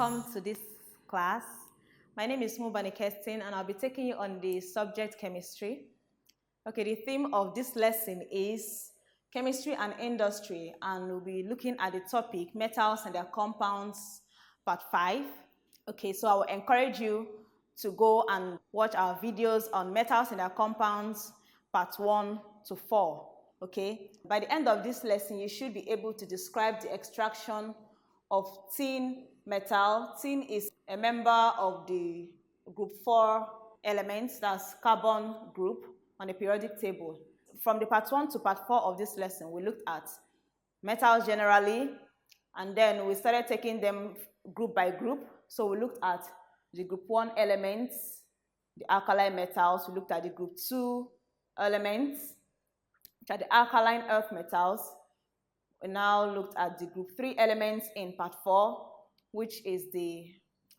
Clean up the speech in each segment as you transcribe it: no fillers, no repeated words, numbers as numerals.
welcome to this class. My name is Mubani Kestin and I'll be taking you on the subject chemistry. Okay, the theme of this lesson is chemistry and industry, and we'll be looking at the topic metals and their compounds, part 5. Okay, so I will encourage you to go and watch our videos on metals and their compounds, part 1 to 4. Okay, by the end of this lesson, you should be able to describe the extraction of tin metal. Tin is a member of the group 4 elements, that's carbon group on the periodic table. From the part 1 to part 4 of this lesson, we looked at metals generally, and then we started taking them group by group. So we looked at the group 1 elements, the alkali metals. We looked at the group 2 elements, which are the alkaline earth metals. We now looked at the group 3 elements in part 4, which is the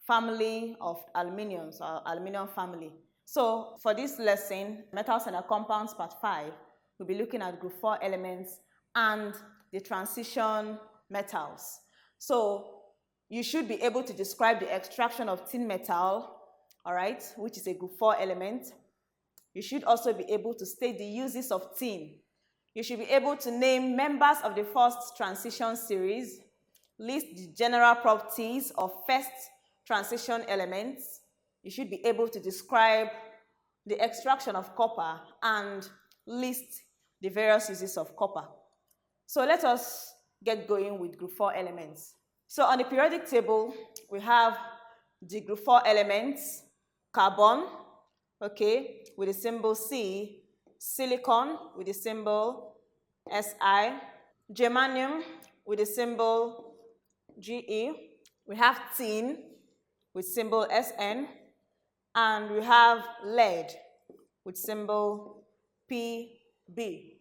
family of aluminium, so aluminium family. So for this lesson, metals and their compounds, part 5, we'll be looking at group 4 elements and the transition metals. So you should be able to describe the extraction of tin metal, all right, which is a group 4 element. You should also be able to state the uses of tin. You should be able to name members of the first transition series, list the general properties of first transition elements. You should be able to describe the extraction of copper and list the various uses of copper. So let us get going with group 4 elements. So on the periodic table, we have the group 4 elements, carbon, okay, with the symbol C, silicon with the symbol Si, germanium with the symbol Ge, we have tin with symbol Sn, and we have lead with symbol Pb.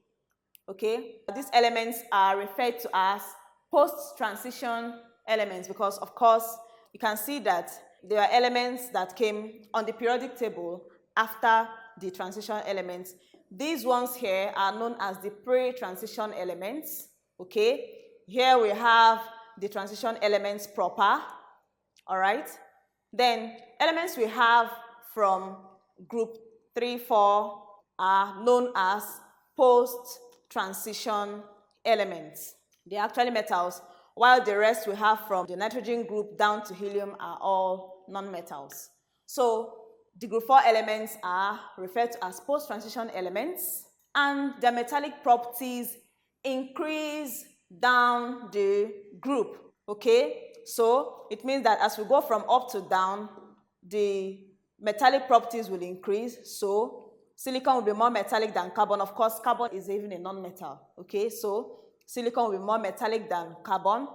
Okay, these elements are referred to as post-transition elements because, of course, you can see that there are elements that came on the periodic table after the transition elements. These ones here are known as the pre-transition elements. Okay, here we have the transition elements proper. All right, then elements we have from group 3, 4 are known as post-transition elements. They are actually metals, while the rest we have from the nitrogen group down to helium are all non-metals. So the group 4 elements are referred to as post-transition elements, and their metallic properties increase down the group. Okay, so it means that as we go from up to down, the metallic properties will increase. So silicon will be more metallic than carbon. Of course, carbon is even a non-metal. Okay, so silicon will be more metallic than carbon.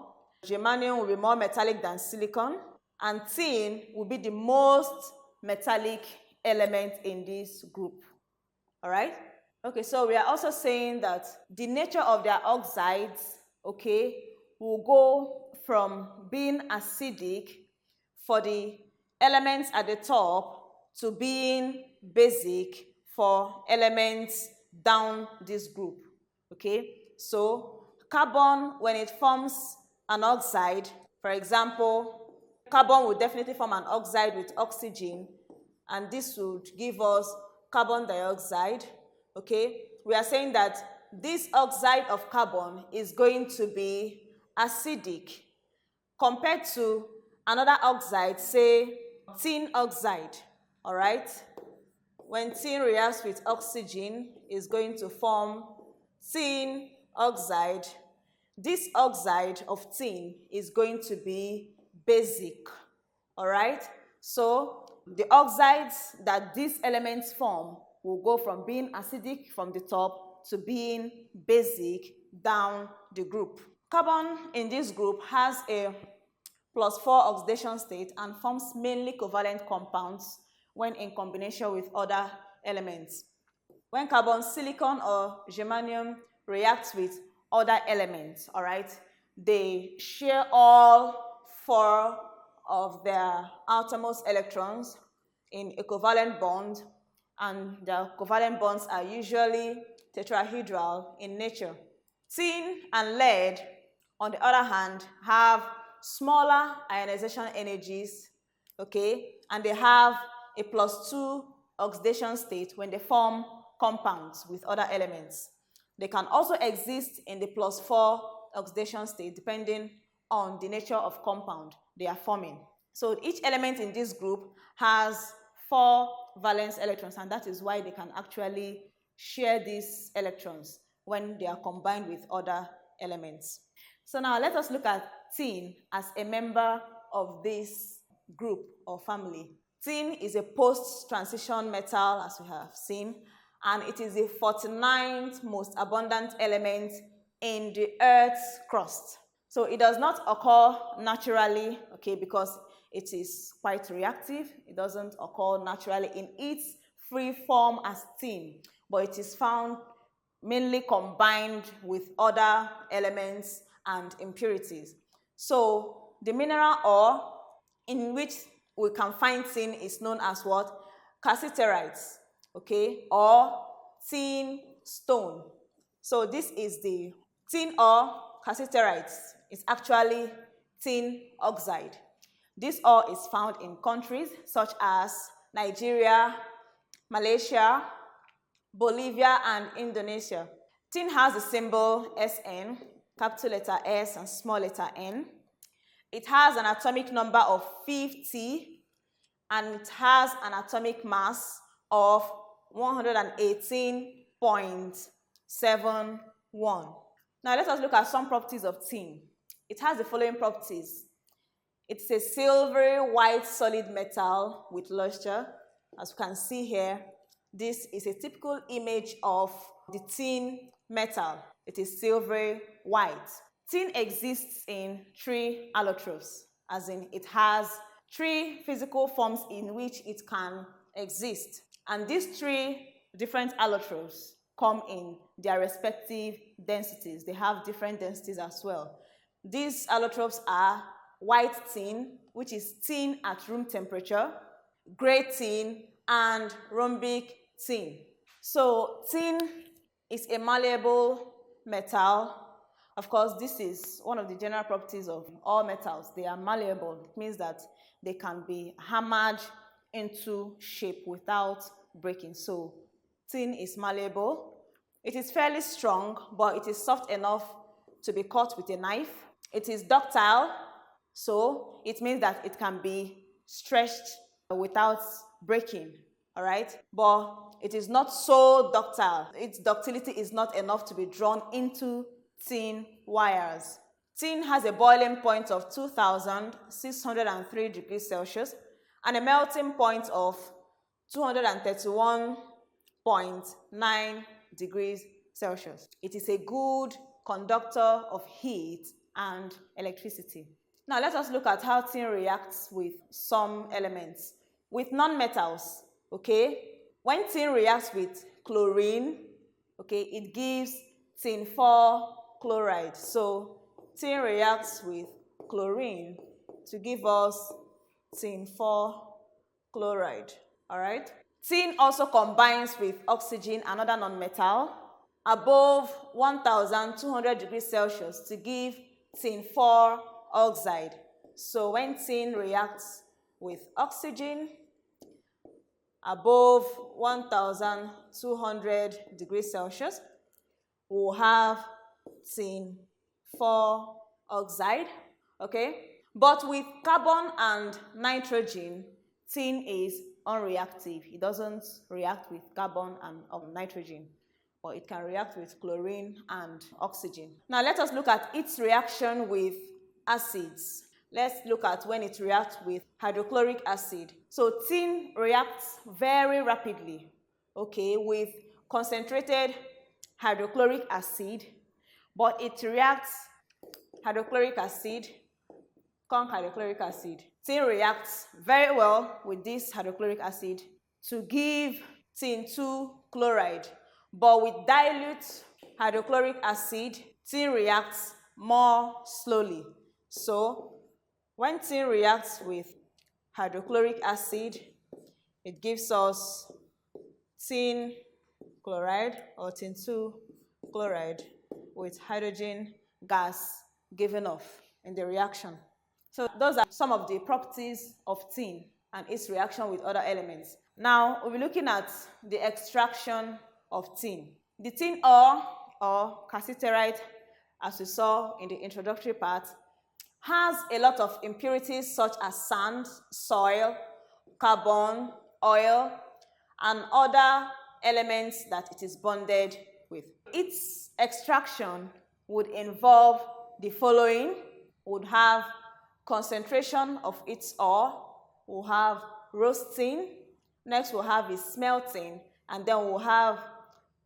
Germanium will be more metallic than silicon. And tin will be the most metallic element in this group. All right? Okay, so we are also saying that the nature of their oxides, okay, will go from being acidic for the elements at the top to being basic for elements down this group. Okay, so carbon, when it forms an oxide, for example, carbon will definitely form an oxide with oxygen, and this would give us carbon dioxide. Okay, we are saying that this oxide of carbon is going to be acidic compared to another oxide, say tin oxide. All right, when tin reacts with oxygen, is going to form tin oxide. This oxide of tin is going to be basic. All right, so the oxides that these elements form will go from being acidic from the top to being basic down the group. Carbon in this group has a +4 oxidation state and forms mainly covalent compounds when in combination with other elements. When carbon, silicon, or germanium reacts with other elements, all right, they share all 4 of their outermost electrons in a covalent bond, and the covalent bonds are usually tetrahedral in nature. Tin and lead, on the other hand, have smaller ionization energies, okay, and they have a +2 oxidation state when they form compounds with other elements. They can also exist in the +4 oxidation state depending on the nature of compound they are forming. So each element in this group has 4 valence electrons, and that is why they can actually share these electrons when they are combined with other elements. So now let us look at tin as a member of this group or family. Tin is a post-transition metal, as we have seen, and it is the 49th most abundant element in the Earth's crust. So it does not occur naturally, okay, because it is quite reactive. It doesn't occur naturally in its free form as tin, but it is found mainly combined with other elements and impurities. So the mineral ore in which we can find tin is known as what? Cassiterite, okay, or tin stone. So this is the tin ore, cassiterite. It's actually tin oxide. This ore is found in countries such as Nigeria, Malaysia, Bolivia, and Indonesia. Tin has the symbol SN, capital letter S and small letter n. It has an atomic number of 50 and it has an atomic mass of 118.71. Now let us look at some properties of tin. It has the following properties. It's a silvery white solid metal with luster. As you can see here, this is a typical image of the tin metal. It is silvery white. Tin exists in 3 allotropes, as in it has 3 physical forms in which it can exist. And these 3 different allotropes come in their respective densities. They have different densities as well. These allotropes are white tin, which is tin at room temperature, gray tin, and rhombic tin. So tin is a malleable metal. Of course, this is one of the general properties of all metals. They are malleable. It means that they can be hammered into shape without breaking. So tin is malleable. It is fairly strong, but it is soft enough to be cut with a knife. It is ductile, so it means that it can be stretched without breaking, all right? But it is not so ductile. Its ductility is not enough to be drawn into tin wires. Tin has a boiling point of 2,603 degrees Celsius and a melting point of 231.9 degrees Celsius. It is a good conductor of heat and electricity. Now let us look at how tin reacts with some elements. With non-metals, okay, when tin reacts with chlorine, okay, it gives tin 4 chloride. So tin reacts with chlorine to give us tin 4 chloride, all right? Tin also combines with oxygen, another non-metal, above 1,200 degrees Celsius to give tin 4 oxide. So when tin reacts with oxygen above 1,200 degrees Celsius, we'll have tin 4 oxide, okay? But with carbon and nitrogen, tin is unreactive. It doesn't react with carbon and nitrogen, but it can react with chlorine and oxygen. Now let us look at its reaction with acids. Let's look at when it reacts with hydrochloric acid. So tin reacts very rapidly, okay, with concentrated hydrochloric acid, but it reacts hydrochloric acid, conc hydrochloric acid. Tin reacts very well with this hydrochloric acid to give tin 2 chloride, but with dilute hydrochloric acid, tin reacts more slowly. So when tin reacts with hydrochloric acid, it gives us tin chloride or tin 2 chloride with hydrogen gas given off in the reaction. So those are some of the properties of tin and its reaction with other elements. Now, we'll be looking at the extraction of tin. The tin ore, or cassiterite, as we saw in the introductory part, has a lot of impurities such as sand, soil, carbon, oil, and other elements that it is bonded with. Its extraction would involve the following. Would have concentration of its ore, we'll have roasting, next we'll have the smelting, and then we'll have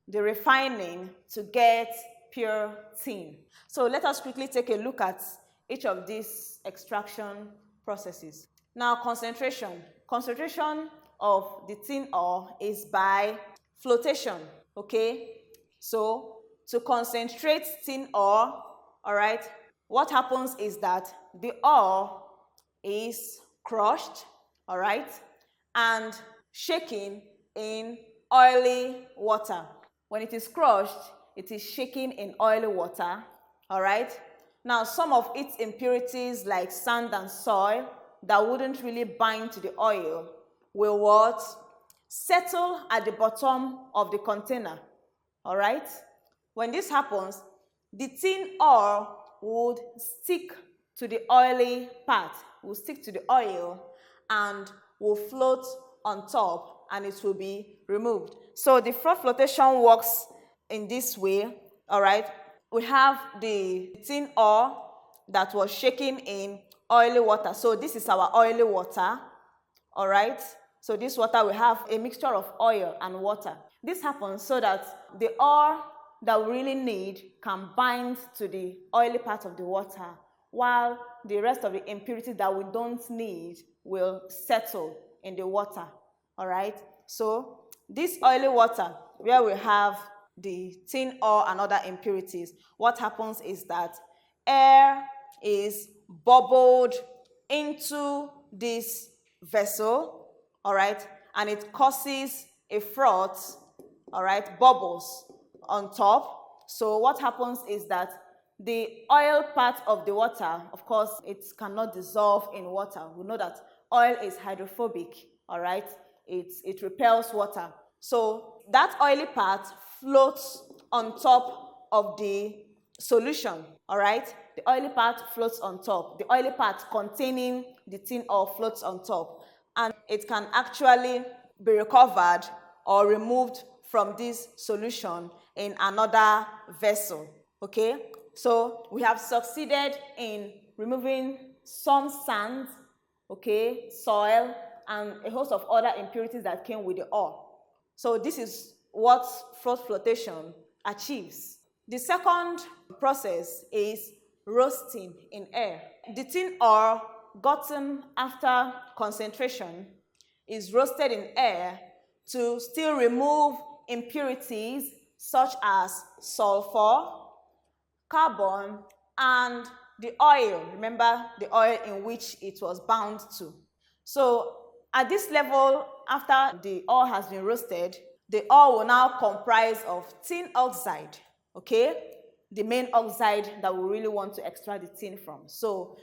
the refining to get pure tin. So let us quickly take a look at each of these extraction processes. Now, concentration. Concentration of the tin ore is by flotation, okay? So to concentrate tin ore, all right, what happens is that the ore is crushed, all right, and shaken in oily water. When it is crushed, it is shaken in oily water, all right? Now, some of its impurities like sand and soil that wouldn't really bind to the oil will what? Settle at the bottom of the container, all right? When this happens, the tin ore would stick to the oily part, will stick to the oil and will float on top, and it will be removed. So the froth flotation works in this way, all right? We have the tin ore that was shaken in oily water. So this is our oily water, all right? So this water, we have a mixture of oil and water. This happens so that the ore that we really need can bind to the oily part of the water, while the rest of the impurities that we don't need will settle in the water, all right? So this oily water, where we have the tin ore and other impurities, what happens is that air is bubbled into this vessel, all right, and it causes a froth, all right, bubbles on top. So what happens is that the oil part of the water, of course, it cannot dissolve in water. We know that oil is hydrophobic, all right? It repels water. So that oily part floats on top of the solution, all right? The oily part floats on top. The oily part containing the tin ore floats on top. And it can actually be recovered or removed from this solution in another vessel, okay? So we have succeeded in removing some sand, okay, soil, and a host of other impurities that came with the ore. So this is what froth flotation achieves. The second process is roasting in air. The tin ore gotten after concentration is roasted in air to still remove impurities such as sulfur, carbon, and the oil. Remember the oil in which it was bound to. So at this level, after the ore has been roasted, the ore will now comprise of tin oxide, okay? The main oxide that we really want to extract the tin from. So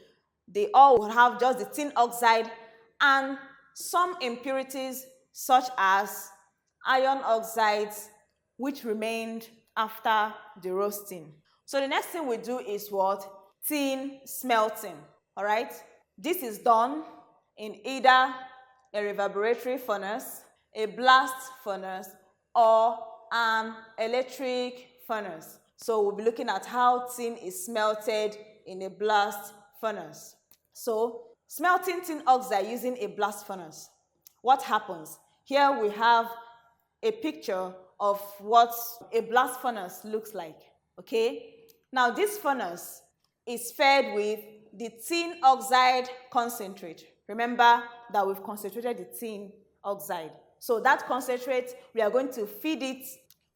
the ore will have just the tin oxide and some impurities such as iron oxides, which remained after the roasting. So the next thing we do is what? Tin smelting, all right? This is done in either a reverberatory furnace, a blast furnace, or an electric furnace. So we'll be looking at how tin is smelted in a blast furnace. So smelting tin oxide using a blast furnace. What happens? Here we have a picture of what a blast furnace looks like, okay? Now this furnace is fed with the tin oxide concentrate. Remember that we've concentrated the tin oxide. So that concentrate, we are going to feed it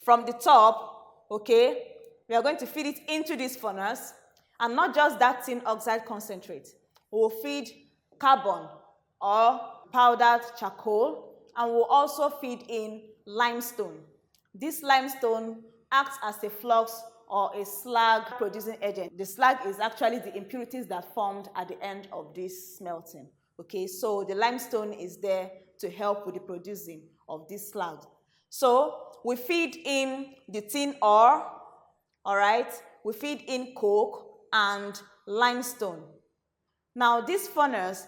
from the top, okay? We are going to feed it into this furnace, and not just that tin oxide concentrate. We will feed carbon or powdered charcoal, and we'll also feed in limestone. This limestone acts as a flux or a slag producing agent. The slag is actually the impurities that formed at the end of this smelting. Okay, so the limestone is there to help with the producing of this slag. So we feed in the tin ore, all right? We feed in coke and limestone. Now this furnace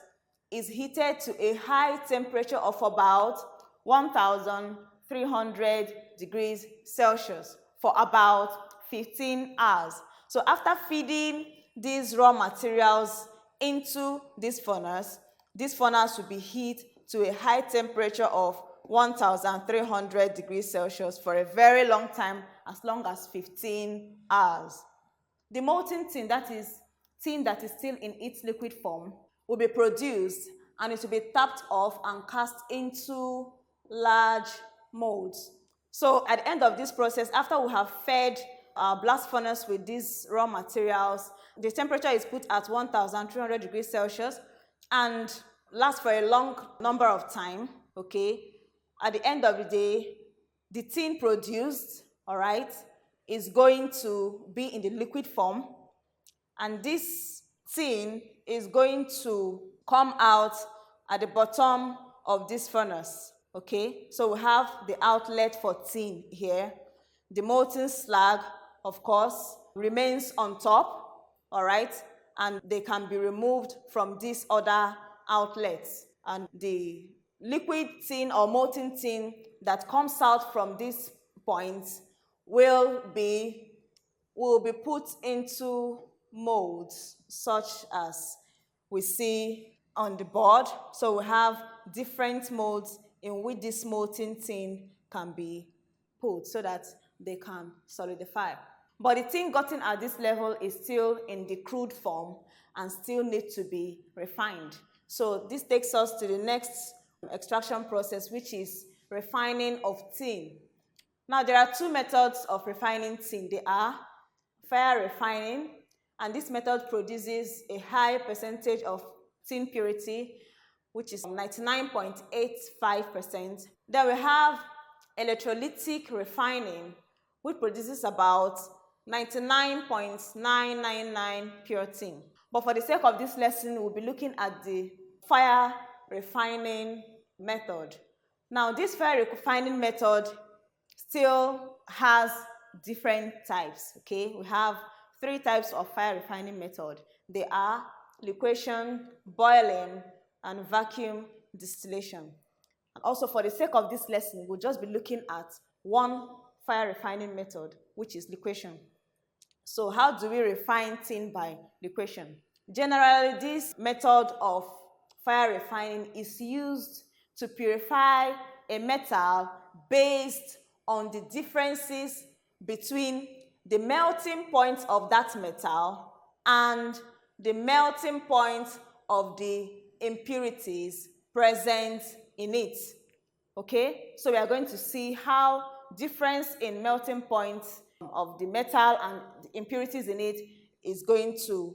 is heated to a high temperature of about 1,300 degrees Celsius for about 15 hours. So after feeding these raw materials into this furnace will be heated to a high temperature of 1,300 degrees Celsius for a very long time, as long as 15 hours. The molten tin, that is tin that is still in its liquid form, will be produced and it will be tapped off and cast into large molds. So at the end of this process, after we have fed our blast furnace with these raw materials, the temperature is put at 1,300 degrees Celsius and lasts for a long number of time, okay? At the end of the day, the tin produced, all right, is going to be in the liquid form, and this tin is going to come out at the bottom of this furnace, okay? So we have the outlet for tin here. The molten slag, of course, remains on top, all right? And they can be removed from these other outlets. And the liquid tin or molten tin that comes out from this point will be put into molds such as we see on the board. So we have different molds in which this molten tin can be put so that they can solidify. But the tin gotten at this level is still in the crude form and still needs to be refined. So this takes us to the next extraction process, which is refining of tin. Now there are two methods of refining tin. They are fire refining, and this method produces a high percentage of tin purity, which is 99.85%. Then we have electrolytic refining, which produces about 99.999 pure tin. But for the sake of this lesson, we'll be looking at the fire refining method. Now, this fire refining method still has different types, okay? We have three types of fire refining method. They are liquefaction, boiling, and vacuum distillation. And also, for the sake of this lesson, we'll just be looking at one fire refining method, which is liquefaction. So how do we refine tin by liquefaction? Generally, this method of fire refining is used to purify a metal based on the differences between the melting point of that metal and the melting point of the impurities present in it. Okay, so we are going to see how difference in melting points of the metal and the impurities in it is going to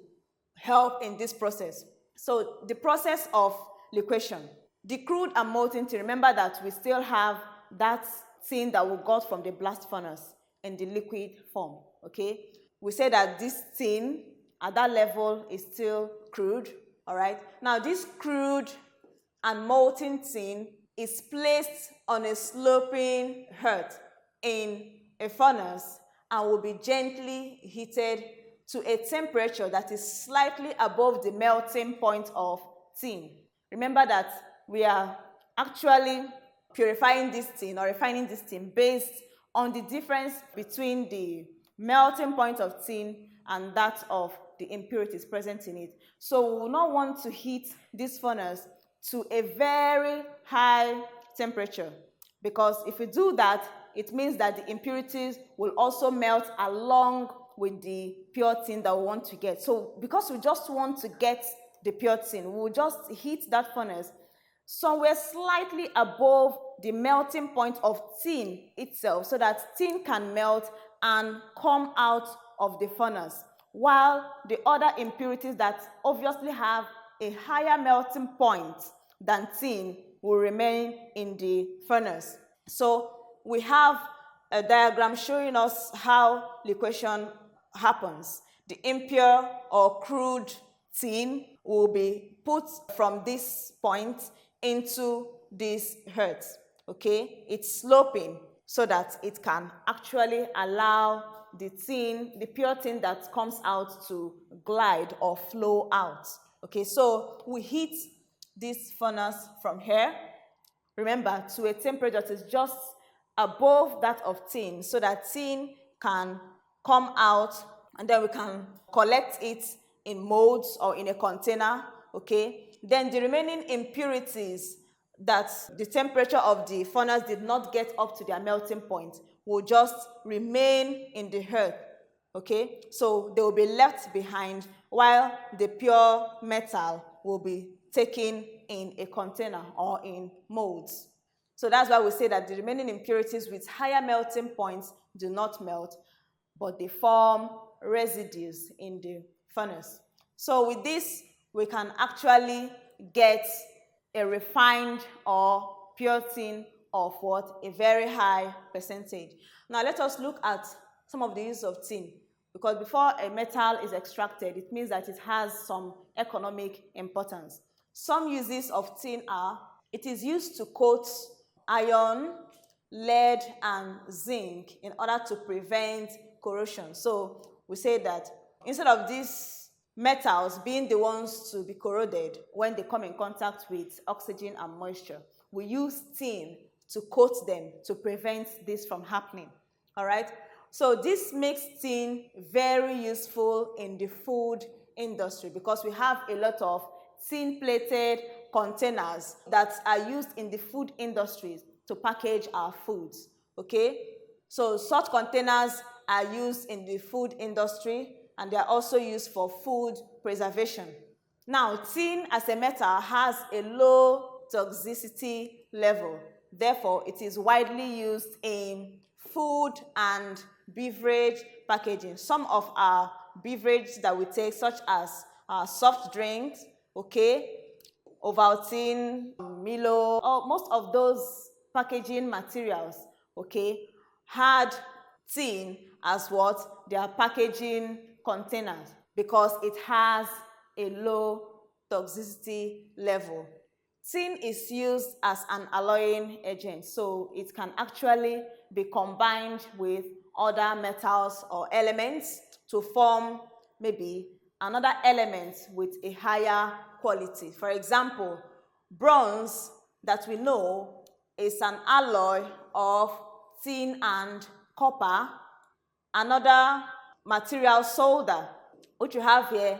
help in this process. So the process of liquefaction. The crude and molten tin, remember that we still have that tin that we got from the blast furnace in the liquid form, okay? We say that this tin at that level is still crude, all right? Now this crude and molten tin is placed on a sloping hearth in a furnace and will be gently heated to a temperature that is slightly above the melting point of tin. Remember that we are actually purifying this tin or refining this tin based on the difference between the melting point of tin and that of the impurities present in it. So we will not want to heat this furnace to a very high temperature, because if we do that, it means that the impurities will also melt along with the pure tin that we want to get. So because we just want to get the pure tin, we will just heat that furnace somewhere slightly above the melting point of tin itself so that tin can melt and come out of the furnace, while the other impurities that obviously have a higher melting point than tin will remain in the furnace. So we have a diagram showing us how liquefaction happens. The impure or crude tin will be put from this point into this earth. Okay, it's sloping so that it can actually allow the tin, the pure tin that comes out, to glide or flow out. Okay, so we heat this furnace from here, remember, to a temperature that is just above that of tin, so that tin can come out, and then we can collect it in molds or in a container. Okay, then the remaining impurities that the temperature of the furnace did not get up to their melting point will just remain in the earth. Okay, so they will be left behind, while the pure metal will be taken in a container or in molds. So that's why we say that the remaining impurities with higher melting points do not melt, but they form residues in the furnace. So with this, we can actually get a refined or pure tin of what? A very high percentage. Now let us look at some of the uses of tin, because before a metal is extracted, it means that it has some economic importance. Some uses of tin are: it is used to coat iron, lead, and zinc in order to prevent corrosion. So we say that instead of these metals being the ones to be corroded when they come in contact with oxygen and moisture, we use tin to coat them to prevent this from happening. All right, so this makes tin very useful in the food industry, because we have a lot of tin-plated containers that are used in the food industries to package our foods. Okay, so such containers are used in the food industry, and they are also used for food preservation. Now, tin as a metal has a low toxicity level. Therefore, it is widely used in food and beverage packaging. Some of our beverages that we take, such as soft drinks, okay, Ovaltine, Milo, most of those packaging materials, okay, had tin as what? Their packaging containers, because it has a low toxicity level. Tin is used as an alloying agent, so it can actually be combined with other metals or elements to form maybe another element with a higher quality. For example, bronze, that we know is an alloy of tin and copper. Another material, solder, which you have here,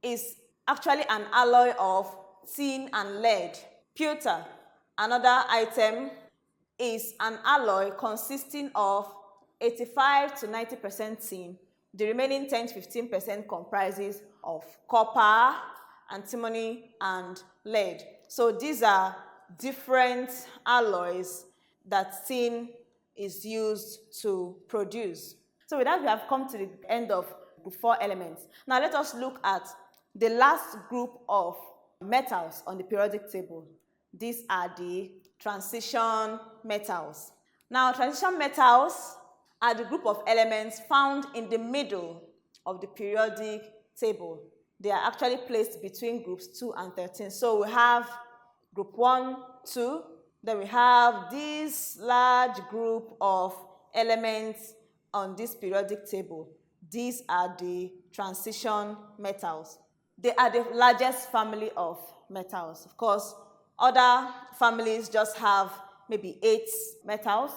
is actually an alloy of tin and lead. Pewter, another item, is an alloy consisting of 85 to 90% tin. The remaining 10 to 15% comprises of copper, antimony, and lead. So these are different alloys that tin is used to produce. So with that, we have come to the end of group 4 elements. Now let us look at the last group of metals on the periodic table. These are the transition metals. Now, transition metals are the group of elements found in the middle of the periodic table. They are actually placed between groups 2 and 13. So we have group 1, 2, then we have this large group of elements on this periodic table. These are the transition metals. They are the largest family of metals. Of course, other families just have maybe 8 metals,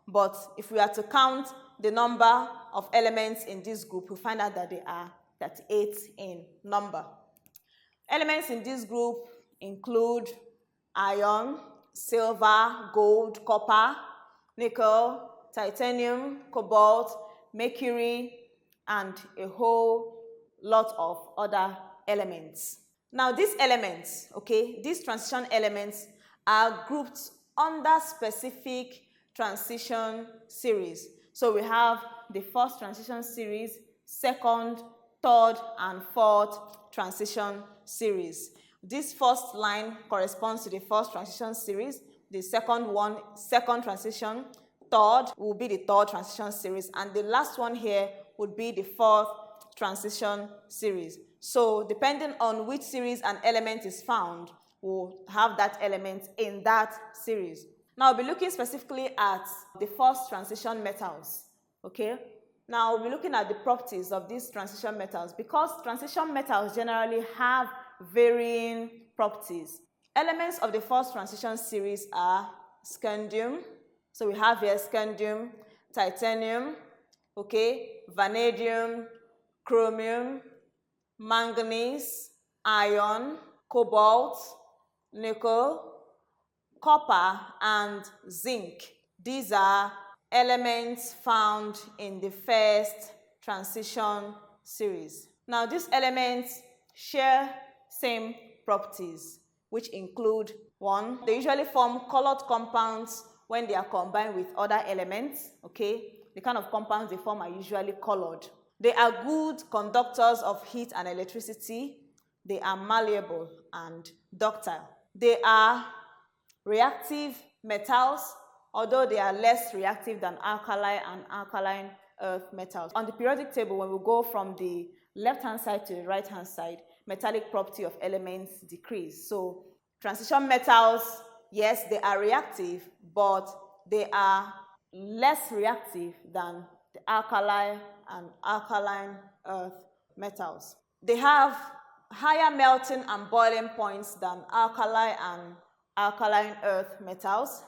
but if we are to count the number of elements in this group, we find out that they are 38 in number. Elements in this group include iron, silver, gold, copper, nickel, titanium, cobalt, mercury, and a whole lot of other elements. Now, these elements, okay, these transition elements are grouped under specific transition series. So we have the first transition series, second, third, and fourth transition series. This first line corresponds to the first transition series, the second one, second transition, third will be the third transition series, and the last one here would be the fourth transition series. So depending on which series an element is found, we'll have that element in that series. Now we'll be looking specifically at the first transition metals, okay? Now we'll be looking at the properties of these transition metals, because transition metals generally have varying properties. Elements of the first transition series are scandium. So we have here scandium, titanium, okay, vanadium, chromium, manganese, iron, cobalt, nickel, copper, and zinc. These are elements found in the first transition series. Now these elements share same properties, which include: one, they usually form colored compounds when they are combined with other elements, okay? The kind of compounds they form are usually colored. They are good conductors of heat and electricity. They are malleable and ductile. They are reactive metals, although they are less reactive than alkali and alkaline earth metals. On the periodic table, when we go from the left-hand side to the right-hand side, metallic property of elements decrease. So transition metals, yes, they are reactive, but they are less reactive than the alkali and alkaline earth metals. They have higher melting and boiling points than alkali and alkaline earth metals.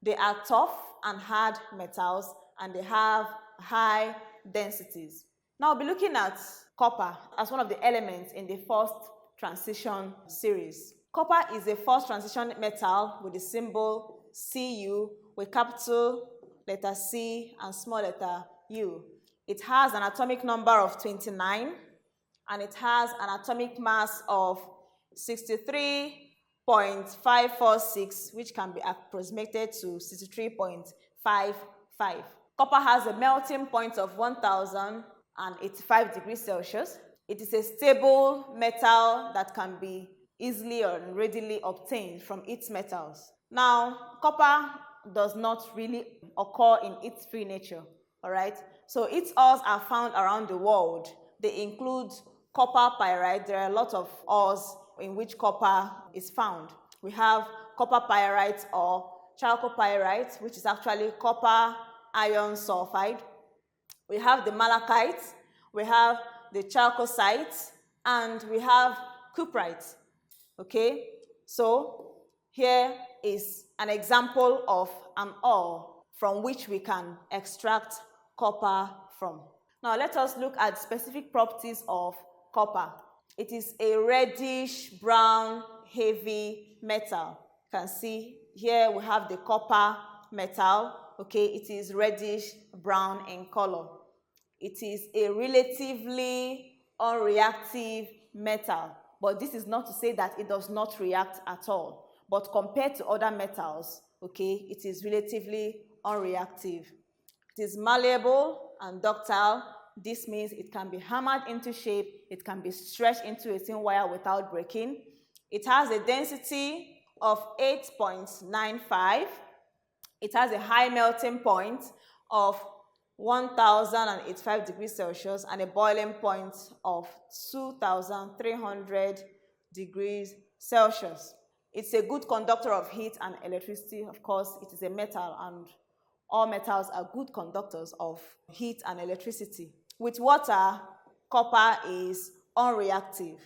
They are tough and hard metals, and they have high densities. Now we'll be looking at copper as one of the elements in the first transition series. Copper is a first transition metal with the symbol Cu, with capital letter C and small letter U. It has an atomic number of 29, and it has an atomic mass of 63.546, which can be approximated to 63.55. Copper has a melting point of 1085 degrees Celsius. It is a stable metal that can be easily or readily obtained from its metals. Now, copper does not really occur in its free nature, all right? So its ores are found around the world. They include copper pyrite. There are a lot of ores in which copper is found. We have copper pyrite or chalcopyrite, which is actually copper iron sulfide. We have the malachite, we have the chalcocite, and we have cuprite. Okay, so here is an example of an ore from which we can extract copper from. Now let us look at specific properties of copper. It is a reddish brown heavy metal. You can see here we have the copper metal. Okay, it is reddish brown in color. It is a relatively unreactive metal, but this is not to say that it does not react at all. But compared to other metals, okay, it is relatively unreactive. It is malleable and ductile. This means it can be hammered into shape, it can be stretched into a thin wire without breaking. It has a density of 8.95. It has a high melting point of 1085 degrees Celsius and a boiling point of 2300 degrees Celsius. It's a good conductor of heat and electricity. Of course, it is a metal, and all metals are good conductors of heat and electricity. With water, copper is unreactive.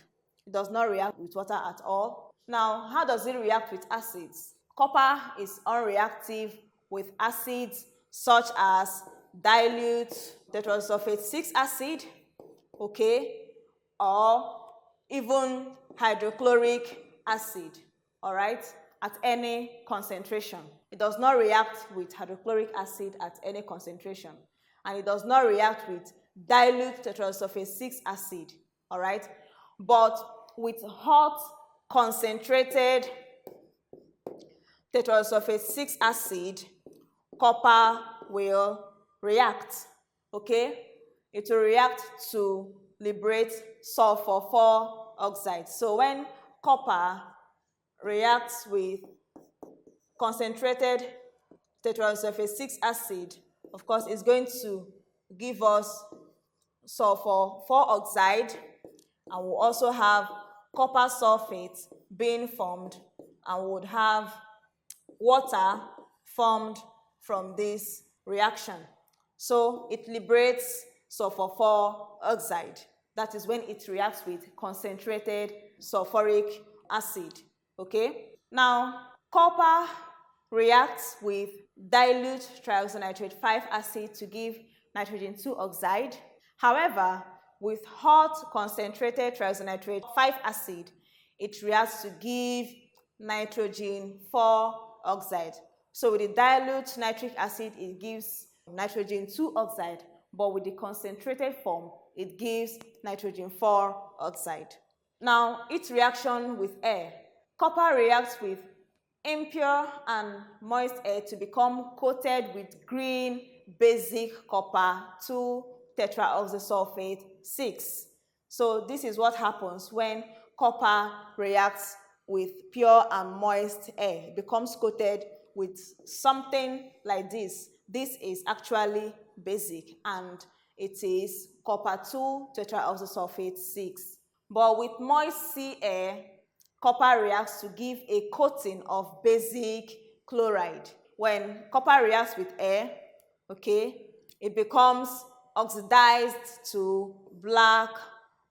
It does not react with water at all. Now, how does it react with acids? Copper is unreactive with acids such as dilute tetrasulfate 6 acid, okay, or even hydrochloric acid, all right, at any concentration. It does not react with hydrochloric acid at any concentration, and it does not react with dilute tetrasulfate 6 acid, all right, but with hot concentrated tetrasulfate 6 acid, copper will react, okay? It will react to liberate sulfur 4 oxide. So when copper reacts with concentrated tetrasulfate 6 acid, of course, is going to give us sulfur 4 oxide, and we'll also have copper sulfate being formed, and we would have water formed from this reaction. So it liberates sulfur 4 oxide. That is when it reacts with concentrated sulfuric acid. Okay? Now, copper reacts with dilute trioxynitrate 5 acid to give nitrogen 2 oxide. However, with hot concentrated trioxynitrate 5 acid, it reacts to give nitrogen 4 oxide. So with the dilute nitric acid, it gives nitrogen 2 oxide, but with the concentrated form, it gives nitrogen 4 oxide. Now, its reaction with air. Copper reacts with impure and moist air to become coated with green basic copper 2 tetraoxysulfate 6. So this is what happens when copper reacts with pure and moist air. It becomes coated with something like this. This is actually basic, and it is copper 2 tetraoxysulfate 6. But with moist sea air, copper reacts to give a coating of basic chloride. When copper reacts with air, okay, it becomes oxidized to black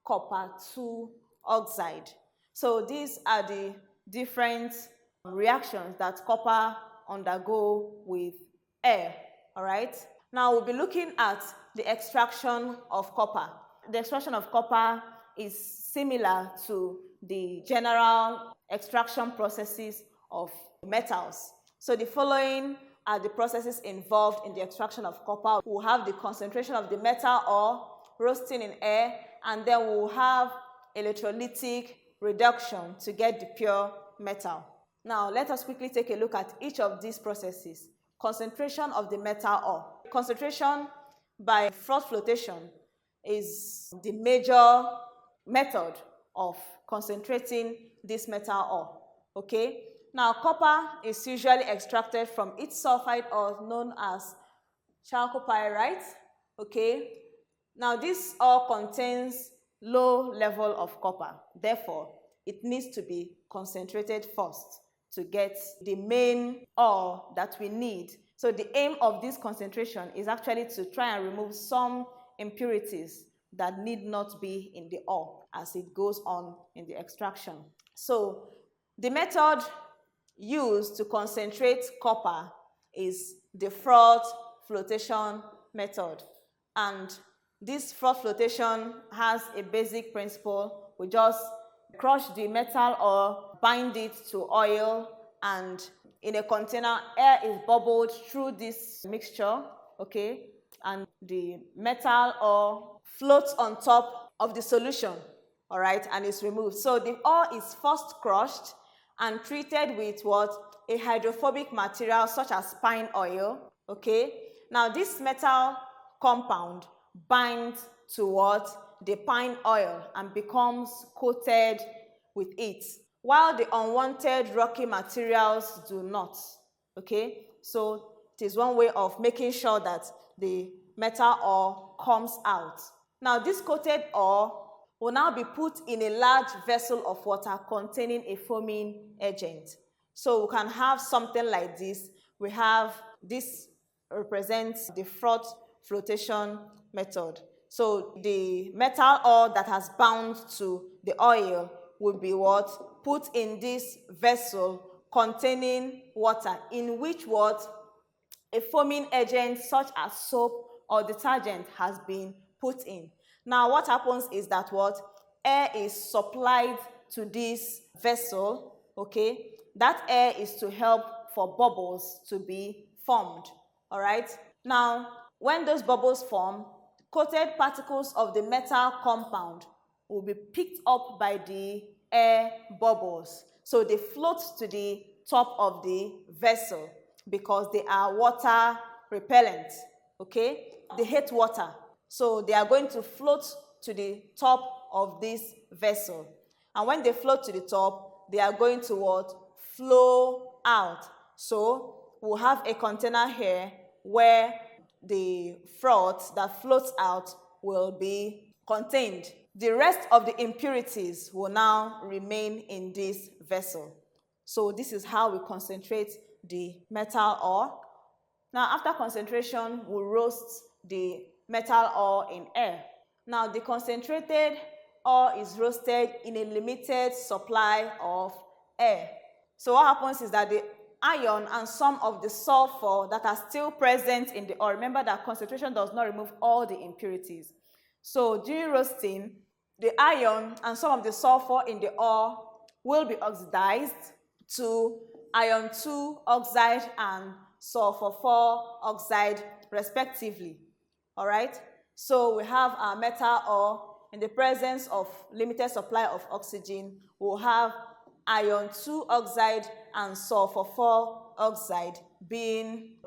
copper 2 oxide. So these are the different reactions that copper undergo with air. All right. Now we'll be looking at the extraction of copper. The extraction of copper is similar to the general extraction processes of metals. So the following are the processes involved in the extraction of copper. We'll have the concentration of the metal ore, roasting in air, and then we'll have electrolytic reduction to get the pure metal. Now let us quickly take a look at each of these processes. Concentration of the metal ore. Concentration by froth flotation is the major method of concentrating this metal ore. Okay? Now, copper is usually extracted from its sulfide ore known as chalcopyrite. Okay? Now, this ore contains low level of copper. Therefore, it needs to be concentrated first to get the main ore that we need. So the aim of this concentration is actually to try and remove some impurities that need not be in the ore as it goes on in the extraction. So the method used to concentrate copper is the froth flotation method. And this froth flotation has a basic principle. We just crush the metal or bind it to oil, and in a container, air is bubbled through this mixture, okay? And the metal ore floats on top of the solution, all right, and is removed. So the ore is first crushed and treated with what? A hydrophobic material such as pine oil, okay? Now this metal compound binds to what? The pine oil and becomes coated with it, while the unwanted rocky materials do not, okay? So it is one way of making sure that the metal ore comes out. Now this coated ore will now be put in a large vessel of water containing a foaming agent. So we can have something like this. We have this represents the froth flotation method. So the metal ore that has bound to the oil will be what? Put in this vessel containing water, in which what? A foaming agent such as soap or detergent has been put in. Now what happens is that what? Air is supplied to this vessel, okay? That air is to help for bubbles to be formed, all right? Now, when those bubbles form, coated particles of the metal compound will be picked up by the air bubbles. So they float to the top of the vessel because they are water repellent, okay? They hate water. So they are going to float to the top of this vessel. And when they float to the top, they are going to what? Flow out. So we'll have a container here where the froth that floats out will be contained. The rest of the impurities will now remain in this vessel. So this is how we concentrate the metal ore. Now, after concentration, we'll roast the metal ore in air. Now, the concentrated ore is roasted in a limited supply of air. So what happens is that the iron and some of the sulfur that are still present in the ore, remember that concentration does not remove all the impurities. So during roasting, the iron and some of the sulfur in the ore will be oxidized to iron 2 oxide and sulfur 4 oxide respectively. All right? So we have our metal ore. In the presence of limited supply of oxygen, we'll have iron 2 oxide and sulfur 4 oxide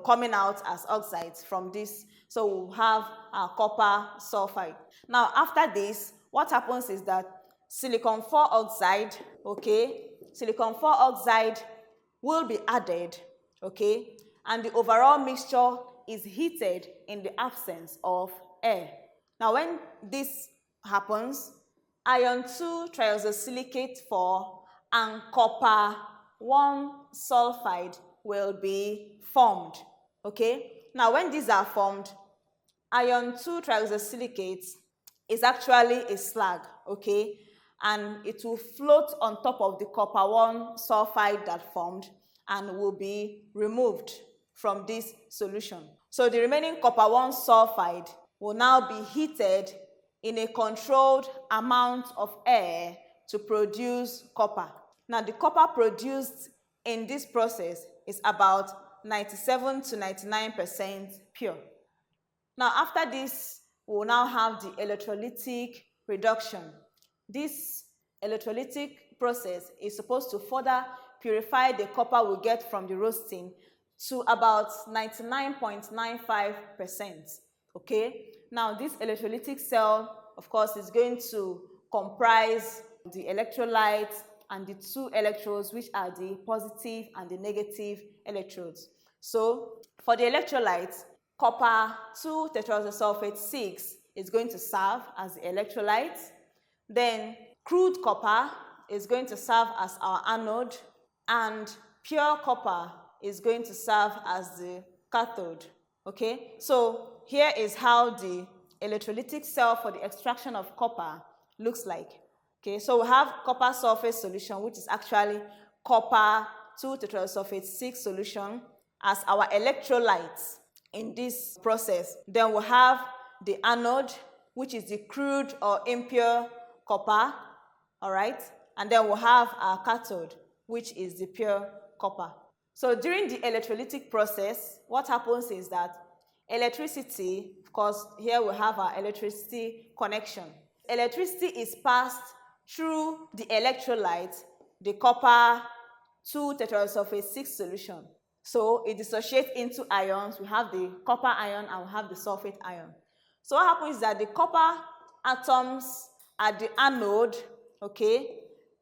coming out as oxides from this. So we'll have our copper sulfide. Now, after this, what happens is that silicon 4 oxide, silicon 4 oxide will be added, and the overall mixture is heated in the absence of air. Now, when this happens, iron 2 triosilicate 4 and copper 1 sulfide will be formed. Now, when these are formed, iron 2 triosilicate is actually a slag, and it will float on top of the copper 1 sulfide that formed and will be removed from this solution. So the remaining copper 1 sulfide will now be heated in a controlled amount of air to produce copper. Now, the copper produced in this process is about 97 to 99% pure. Now, after this, we'll now have the electrolytic reduction. This electrolytic process is supposed to further purify the copper we get from the roasting to about 99.95%. Now, this electrolytic cell, of course, is going to comprise the electrolyte and the 2 electrodes, which are the positive and the negative electrodes. So, for the electrolyte, copper 2 tetrasulfate 6 is going to serve as the electrolyte. Then, crude copper is going to serve as our anode, and pure copper is going to serve as the cathode. So here is how the electrolytic cell for the extraction of copper looks like. So we have copper sulfate solution, which is actually copper 2 tetrasulfate 6 solution as our electrolyte in this process. Then we have the anode, which is the crude or impure copper, all right? And then we'll have our cathode, which is the pure copper. So during the electrolytic process, what happens is that electricity, of course, here we have our electricity connection. Electricity is passed through the electrolyte, the copper 2 tetrasulfate 6 solution. So it dissociates into ions. We have the copper ion and we have the sulfate ion. So what happens is that the copper atoms at the anode,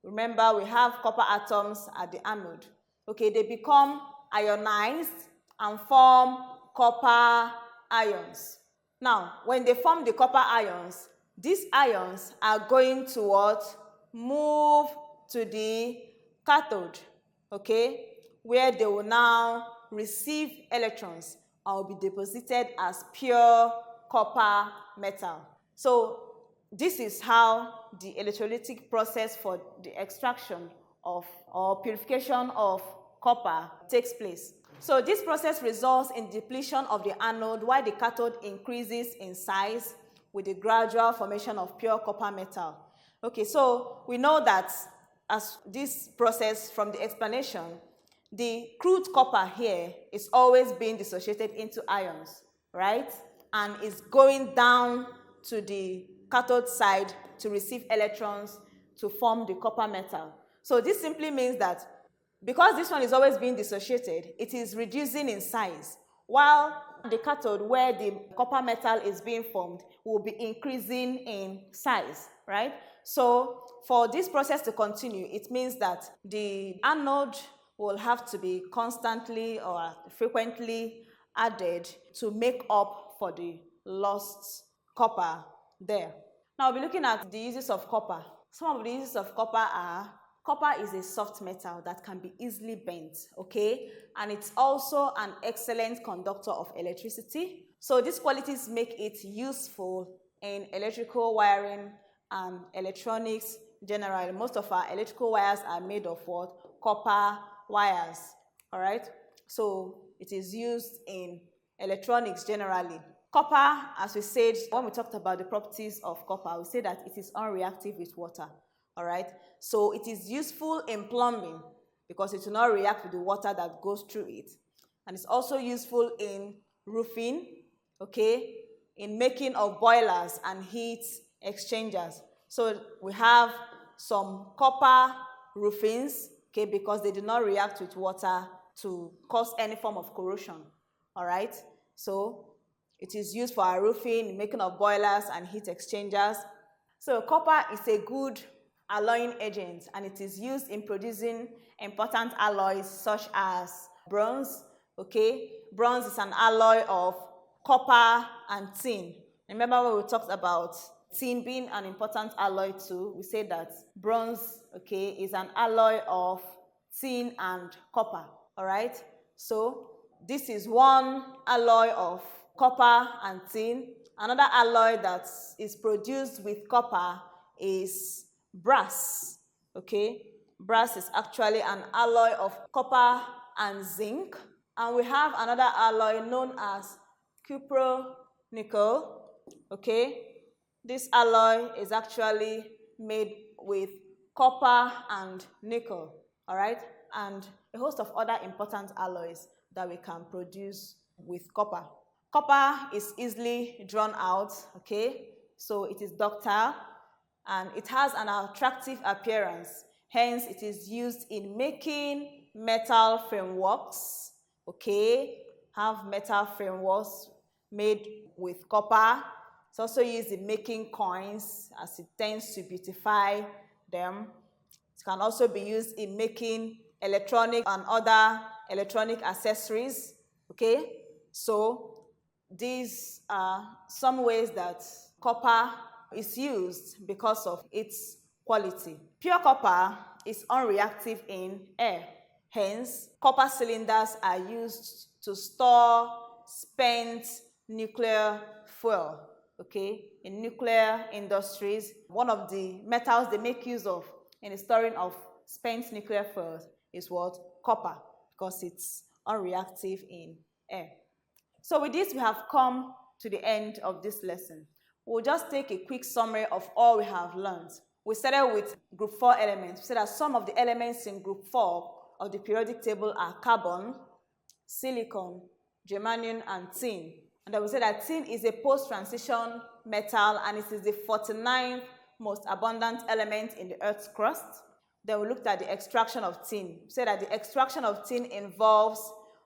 remember we have copper atoms at the anode, they become ionized and form copper ions. Now, when they form the copper ions, these ions are going to move to the cathode, where they will now receive electrons and will be deposited as pure copper metal. So this is how the electrolytic process for the extraction of or purification of copper takes place. So this process results in depletion of the anode while the cathode increases in size with the gradual formation of pure copper metal. So we know that as this process from the explanation, the crude copper here is always being dissociated into ions, right? And is going down to the cathode side to receive electrons to form the copper metal. So this simply means that because this one is always being dissociated, it is reducing in size, while the cathode where the copper metal is being formed will be increasing in size, right? So for this process to continue, it means that the anode will have to be constantly or frequently added to make up for the lost copper there. Now we'll be looking at the uses of copper. Some of the uses of copper are: copper is a soft metal that can be easily bent, okay? And it's also an excellent conductor of electricity. So these qualities make it useful in electrical wiring and electronics generally. Most of our electrical wires are made of what? Copper wires, all right? So it is used in electronics generally. Copper, as we said, when we talked about the properties of copper, we said that it is unreactive with water, all right? So it is useful in plumbing because it will not react with the water that goes through it. And it's also useful in roofing, okay, in making of boilers and heat exchangers. So we have some copper roofings, okay, because they do not react with water to cause any form of corrosion, all right? So it is used for our roofing, making of boilers and heat exchangers. So copper is a good alloying agent, and it is used in producing important alloys such as bronze, okay? Bronze is an alloy of copper and tin. Remember when we talked about tin being an important alloy too? We said that bronze, okay, is an alloy of tin and copper, all right? So this is one alloy of copper and tin. Another alloy that is produced with copper is brass, okay? Brass is actually an alloy of copper and zinc. And we have another alloy known as cupronickel, okay? This alloy is actually made with copper and nickel, all right? And a host of other important alloys that we can produce with copper. Copper is easily drawn out, okay? So it is ductile and it has an attractive appearance. Hence, it is used in making metal frameworks, okay? Have metal frameworks made with copper. It's also used in making coins as it tends to beautify them. It can also be used in making electronic and other electronic accessories, okay? So these are some ways that copper is used because of its quality. Pure copper is unreactive in air. Hence, copper cylinders are used to store spent nuclear fuel, okay? In nuclear industries, one of the metals they make use of in the storing of spent nuclear fuel is what? Copper, because it's unreactive in air. So with this, we have come to the end of this lesson. We'll just take a quick summary of all we have learned. We started with group 4 elements. We said that some of the elements in group 4 of the periodic table are carbon, silicon, germanium, and tin. And then we said that tin is a post-transition metal and it is the 49th most abundant element in the Earth's crust. Then we looked at the extraction of tin. We said that the extraction of tin involves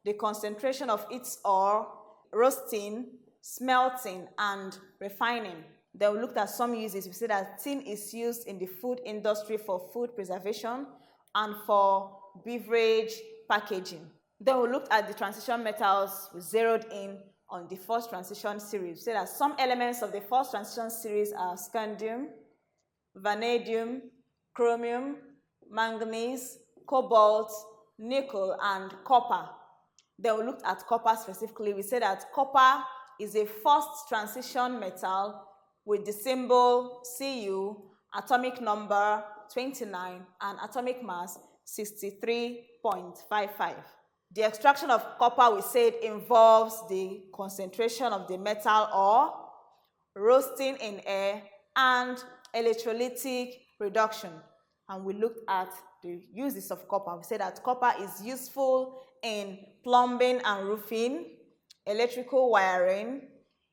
the concentration of its ore, roasting, smelting, and refining. Then we looked at some uses. We said that tin is used in the food industry for food preservation and for beverage packaging. Then we looked at the transition metals. We zeroed in on the first transition series. We said that some elements of the first transition series are scandium, vanadium, chromium, manganese, cobalt, nickel, and copper. Then we looked at copper specifically. We said that copper is a first transition metal with the symbol Cu, atomic number 29, and atomic mass 63.55. The extraction of copper, we said, involves the concentration of the metal ore, roasting in air, and electrolytic reduction. And we looked at the uses of copper. We said that copper is useful in plumbing and roofing, electrical wiring,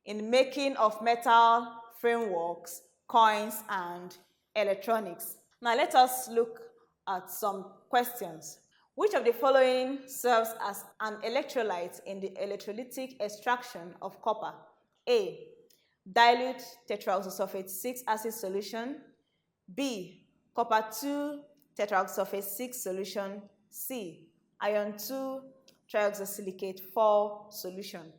in making of metal frameworks, coins, and electronics. Now let us look at some questions. Which of the following serves as an electrolyte in the electrolytic extraction of copper? A. Dilute tetraoxosulfate 6 acid solution. B. Copper 2 tetraoxosulfate 6 solution. C. iron 2 trioxosilicate 4 solution.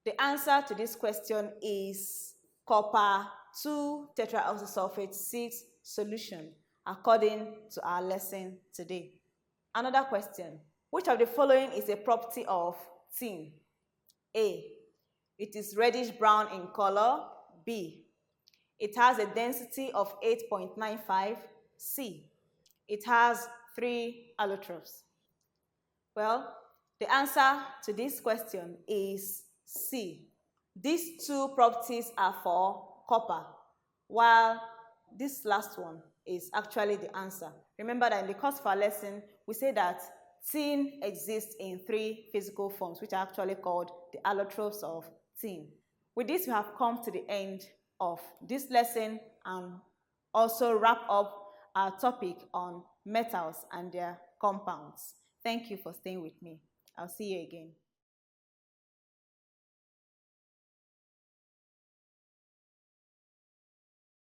The answer to this question is copper 2 tetraoxosulfate 6 solution, according to our lesson today. Another question: which of the following is a property of tin? A, it is reddish brown in color. B, it has a density of 8.95. C, it has 3 allotropes. Well, the answer to this question is C. These two properties are for copper, while this last one is actually the answer. Remember that in the course of our lesson, we say that tin exists in 3 physical forms, which are actually called the allotropes of tin. With this, we have come to the end of this lesson and also wrap up our topic on metals and their compounds. Thank you for staying with me. I'll see you again.